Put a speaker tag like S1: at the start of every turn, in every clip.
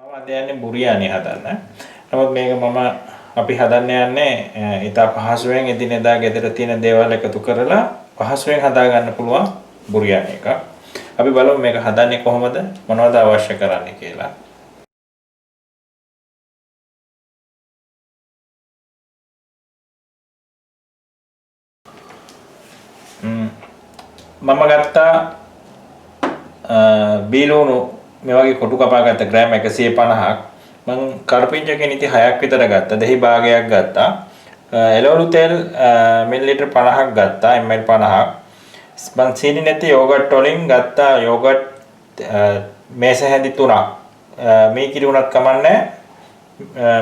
S1: මම අද යන්නේ බුරියානි හදන්න. නමුත් මේක අපි හදන්න යන්නේ ඊට පහසුවෙන් එදිනෙදා ගෙදර තියෙන දේවල් එකතු කරලා පහසුවෙන් හදා ගන්න පුළුවන් බුරියානි එකක්. අපි බලමු මේක හදන්නේ කොහොමද, මොනවද අවශ්‍ය කරන්නේ කියලා. මම ගත්තා බීලුණු මේ වගේ කොටු කපා ගත්ත ග්‍රෑම් 150ක්. මම කරපිංච කෙනිති 6ක් විතර ගත්තා. දෙහි භාගයක් ගත්තා. එළවලු තෙල් මිලිලිටර් 50ක් ගත්තා. ml 50ක්. මම සීනි නැති යෝගට් වලින් ගත්තා යෝගට් මේස හැඳි 3ක්. මේ කිරි උනත් කමන්නේ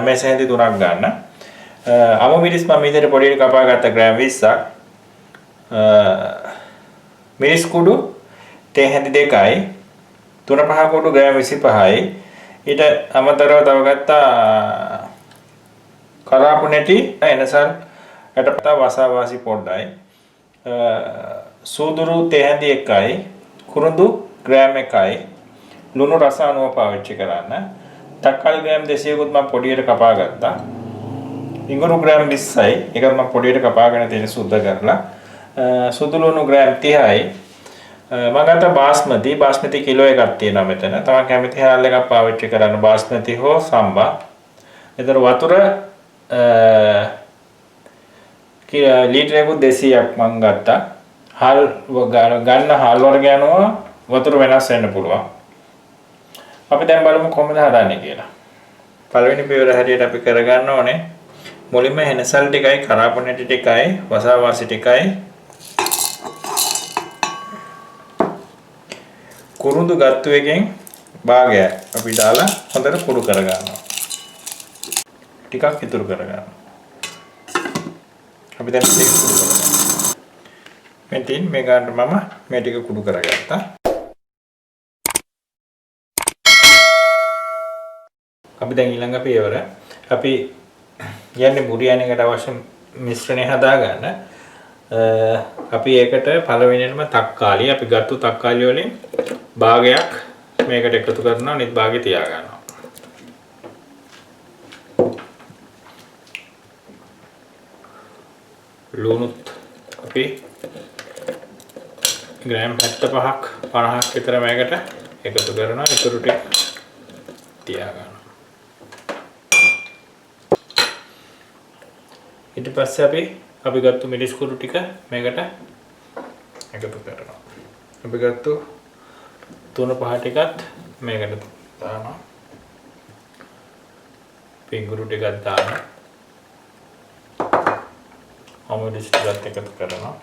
S1: මේස හැඳි 3ක් ගන්න. අමු මිරිස් මම විතර පොඩි කපා ගත්ත ග්‍රෑම් 20ක්. මිරිස් කුඩු තේ හැඳි 2යි. 3-5 කුඩු ග්‍රෑම් 25යි. ඊට අමතරව තව ගත්තා කරාපු නැටි එනසල් යටපතා වසාවාසි පොඩ්ඩයි. සූදුරු තේ හැඳි 1යි. කුරුඳු ග්‍රෑම් 1යි. ලුණු රස අනුව පාවිච්චි කරන්න. තක්කාලි ග්‍රෑම් 200කුත් මම පොඩියට කපා ගත්තා. ඉඟුරු ග්‍රෑම් 20යි. ඒකත් මම පොඩියට කපාගෙන තියෙන සුද්ධ කරලා. සුදු ලුණු ග්‍රෑම් 30යි. මම ගත්ත බාස්මති කිලෝ එකක් තියෙනවා මෙතන. තමන් කැමති හාල් එකක් පාවිච්චි කරන්න බාස්මති හෝ සම්බා. එතන වතුර ලීටරයක 200ක් මම ගත්තා. හාල් ගන්න හාල් වර්ග යනවා වතුර වෙනස් වෙන්න පුළුවන්. අපි දැන් බලමු කොහොමද හදන්නේ කියලා. පළවෙනි පියවර හැටියට අපි කරගන්න ඕනේ මුලින්ම හෙනසල් ටිකයි කරාපු නැටි ටිකයි වසාවාසි ටිකයි කුරුඳු ගත්තු එකෙන් භාගය අපි දාලා හොඳට කුඩු කරගන්නවා. ටිකක් ඉතුරු කරගන්නවා. අපි දැන් ටික කුඩු කරගන්නවා. මෙතෙන් මේ ගන්න මම මේ ටික කුඩු කරගත්තා. අපි දැන් ඊළඟ පියවර අපි යන්නේ බුරියානි එකට අවශ්‍ය මිශ්‍රණය හදාගන්න. අපි ඒකට පළවෙනියෙන්ම තක්කාලි අපි ගත්තු තක්කාලි වලින් භාගයක් මේකට එකතු කරනවා අනිත් භාගය තියා ගන්නවා. ලුණුත් අපි ග්‍රෑම් 75ක් 50ක් විතර මේකට එකතු කරනවා. ඉතුරු ටික තියා ගන්නවා. ඊට පස්සේ අපි ගත්තු මිරිස් කුඩු ටික මේකට එකතු කරනවා. අපි ගත්තු 3-5 ටිකත් මේකට දානවා. පිඟුරු ටිකක් දානවා. අමුඩිස් ටිකත් එකතු කරනවා.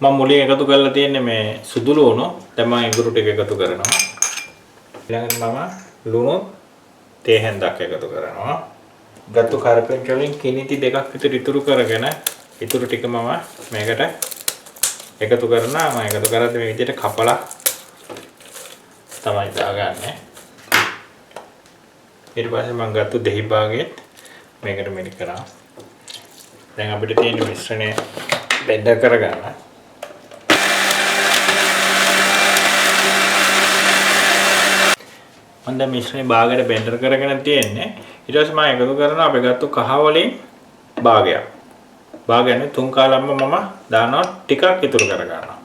S1: මම මුලින් එකතු කරලා තියෙන්නේ මේ සුදු ලුණු. දැන් මම ඉඟුරු ටික එකතු කරනවා. ඊළඟට මම ලුණු තේ හැන්දක් එකතු කරනවා. ගත්තු කරපිංච වලින් කිනිති 2ක් විතර ඉතුරු කරගෙන ඉතුරු ටික මම මේකට එකතු කරනවා. මම එකතු කරද්දී මේ විදිහට කපලා තමයි දාගන්නේ. ඊට පස්සේ මම ගත්තු දෙහි භාගයත් මේකට මිල කරා. දැන් අපිට තියෙන මිශ්‍රණය බෙන්ඩ් කරගන්න. මම දැන් මිශ්‍රණය භාගයට බෙන්ඩ් කරගෙන තියෙන්නේ. ඊට පස්සේ මම එකතු කරනවා අපි ගත්තු කහ වලින් භාගයක්. භාගයනේ 3 කාලම්ම මම දානවා ටිකක් ඉතුරු කර ගන්නවා.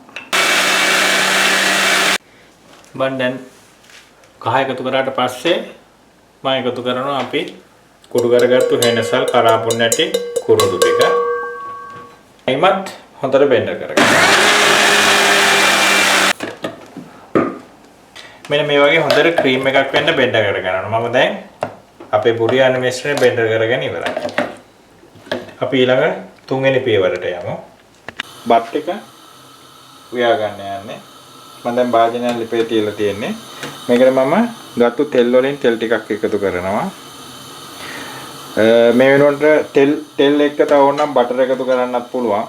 S1: මම දැන් කහ එකතු කරාට පස්සේ මම එකතු කරනවා අපි කුඩු කරගත්තු හෙනසල් කරාපු නැටි කුරුඳු ටික. එයිමත් හොඳට බෙන්ඩ් කරගන්න. මෙන්න මේ වගේ හොඳට ක්‍රීම් එකක් වෙන්න බෙන්ඩ් කරගන්නවා. මම දැන් අපේ බුරියානි මිශ්‍රණය බෙන්ඩ් කරගෙන ඉවරයි. අපි ඊළඟ තුන්වෙනි පියවරට යමු. බත් ටික උයා ගන්න යන්නේ. මම දැන් භාජනයක් ලිපේ තියලා තියෙන්නේ. මේකට මම ගත්තු තෙල් වලින් තෙල් ටිකක් එකතු කරනවා. මේ වෙනුවට තෙල් එක්ක තව ඕනනම් බටර් එකතු කරන්නත් පුළුවන්.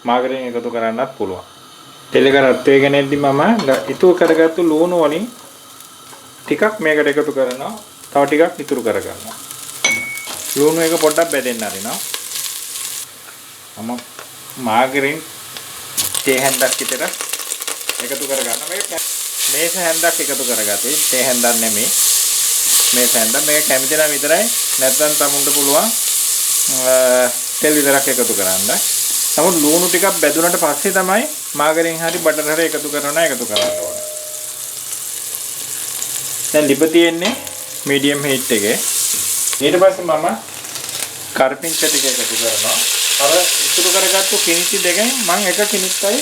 S1: මාගරින් එකතු කරන්නත් පුළුවන්. තෙල් එක රත් වෙගෙන ඉද්දි මම ඉතුරු කරගත්තු ලුණු වලින් ටිකක් මේකට එකතු කරනවා. තව ටිකක් ඉතුරු කරගන්නවා. ලුණු එක පොඩ්ඩක් බෙදෙන්න අරිනවා. මම මාගරින් තේ හැන්දක් විතර එකතු කරගන්න. මේස හැන්දක් එකතු කරගත්තේ. තේ හැන්දක් නෙමෙයි. මේස හැන්ද මේක කැමති නම් විතරයි. නැත්නම් තමුන්ට පුළුවන් තෙල් විතරක් එකතු කරන්න. නමුත් ලුණු ටිකක් බැදුනට පස්සේ තමයි මාගරින් හරි බටර් හරි එකතු කරන්න ඕනේ. දැන් ලිප තියෙන්නේ මීඩියම් හීට් එකේ. ඊට පස්සේ මම කරපිංච ටික එකතු කරනවා. අර ඉතුරු කරගත්තු කිනිසි දෙකෙන් මම එක කිනිස්සයි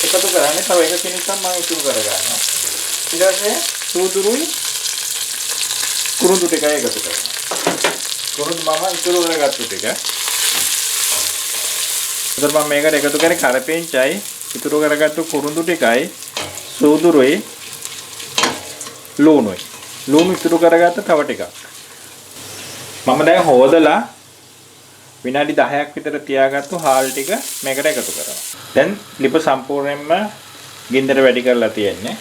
S1: එකතු කරන්නේ. තව එක කිනිස්සක් මම ඉතුරු කරගන්නවා. ඊට පස්සේ සූදුරුයි කුරුඳු ටිකයි එකතු කරනවා. කුරුඳු මම ඉතුරු කරගත්තු ටික. එතකොට මම මේකට එකතු කරේ කරපිංචයි ඉතුරු කරගත්තු කුරුඳු ටිකයි සූදුරුයි ලුණුයි. ලුණු ඉතුරු කරගත්ත තව ටිකක්. මම දැන් හොදලා විනාඩි 10ක් විතර තියාගත්තු හාල් ටික මේකට එකතු කරනවා. දැන් ලිප සම්පූර්ණයෙන්ම ගින්දර වැඩි කරලා තියෙන්නේ.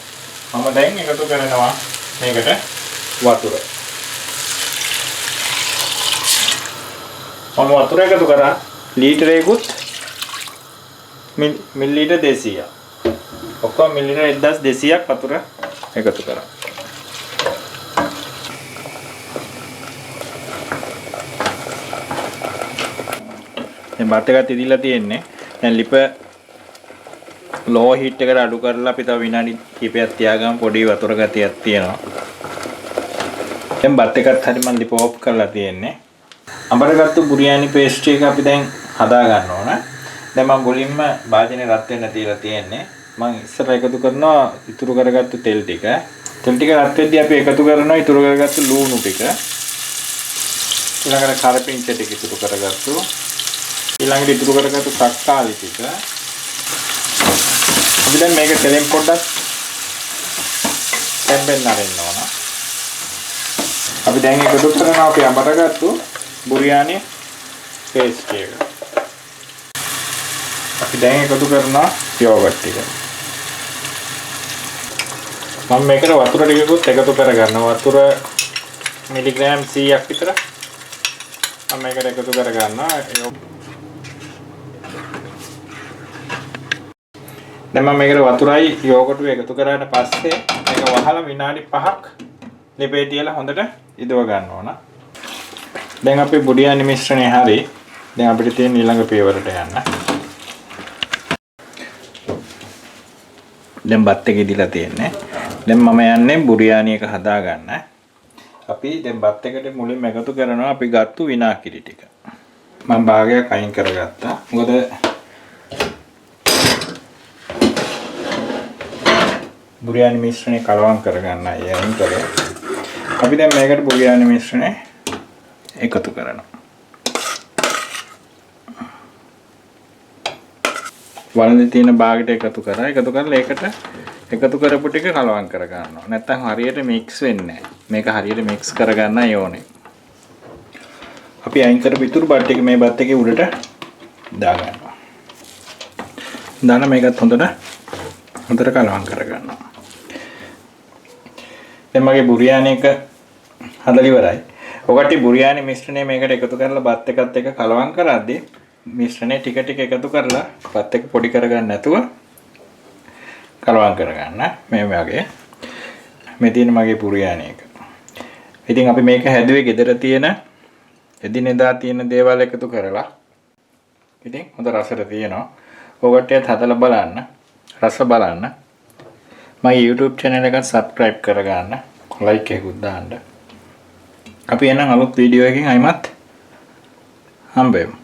S1: මම දැන් එකතු කරනවා මේකට වතුර. මම වතුර එකතු කරා ලීටරයකට මිලිලීටර් 200ක්. ඔක්කොම මිලිලීටර් 1200ක් වතුර එකතු කරා. දැන් බත් එකත් ඉදිලා තියෙන්නේ. දැන් ලිප ලෝ හීට් එකට අඩු කරලා අපි තව විනාඩි කිහිපයක් තියාගමු. පොඩි වතුර ගතියක් තියෙනවා. දැන් බත් එකත් හරි මම ලිප ඕෆ් කරලා තියෙන්නේ. අඹරගත්තු බුරියානි පේස්ට්‍රි එක අපි දැන් හදා ගන්න ඕන. දැන් මම මුලින්ම භාජනේ රත් වෙන්න තියලා තියෙන්නේ. මම ඉස්සර එකතු කරනවා ඉතුරු කරගත්තු තෙල් ටික. තෙල් ටික රත් වෙද්දී අපි එකතු කරනවා ඉතුරු කරගත්තු ලුණු ටික. ඊළඟට කරපිංච ටික ඉතුරු කරගත්තු. ඊළඟට ඉතුරු කරගත්තු තක්කාලි ටික. අපි දැන් මේක තෙලෙන් පොඩ්ඩක් තැම්බෙන්න අරින්න ඕන. අපි දැන් එකතු කරනවා අපි අඹරගත්තු බුරියානි පේස්ට් එක. අපි දැන් එකතු කරනවා යෝගට් ටික. මම මේකට වතුර ටිකකුත් එකතු කරගන්නවා. වතුර මිලිග්‍රෑම් 100ක් විතර මම මේකට එකතු කරගන්නවා. දැන් මම මේකට වතුරයි යෝගට් එකතු කරාට පස්සේ මේක වහලා විනාඩි 5ක් ලිපේ තියලා හොඳට ඉදව ගන්න ඕන. දැන් අපේ බුරියානි මිශ්‍රණය හරි. දැන් අපිට තියෙන ඊළඟ පියවරට යන්න. දැන් බත් එක ඉදලා තියෙන්නේ. දැන් මම යන්නේ බුරියානි එක හදා ගන්න. අපි දැන් බත් එකට මුලින්ම එකතු කරනවා අපි ගත්තු විනාගිරි ටික. මම භාගයක් අයින් කරගත්තා. මොකද බුරියානි මිශ්‍රණය කලවම් කරගන්න අයින් කරේ. අපි දැන් මේකට බුරියානි මිශ්‍රණය එකතු කරනවා. වලඳේ තියෙන භාගයට එකතු කරලා ඒකට එකතු කරපු ටික කලවම් කර ගන්නවා. නැත්නම් හරියට මික්ස් වෙන්නේ නැහැ. මේක හරියට මික්ස් කරගන්න ඕනේ. අපි අයින් කරපු ඉතුරු බත් ටික මේ බත් එකේ උඩට දා ගන්නවා. දාන මේකත් හොඳට කලවම් කර ගන්නවා. දැන් මගේ බුරියානි එක හදලා ඉවරයි. ඔකට බුරියානි මිශ්‍රණය මේකට එකතු කරලා බත් එකත් එක්ක කලවම් කරද්දී මිශ්‍රණය ටික ටික එකතු කරලා බත් එක පොඩි කරගන්න නැතුව කලවම් කරගන්න. මේ වගේ මේ තියෙන මගේ බුරියානි එක. ඉතින් අපි මේක හැදුවේ ගෙදර තියෙන එදිනෙදා තියෙන දේවල් එකතු කරලා. ඉතින් හොඳ රසට තියෙනවා. ඔකටත් හදලා බලන්න. රස බලන්න. මගේ YouTube channel එකට subscribe කරගන්න. like එකකුත් දාන්න. අපි එනම් අලුත් වීඩියෝ එකකින් ආයිමත් හම්බෙමු.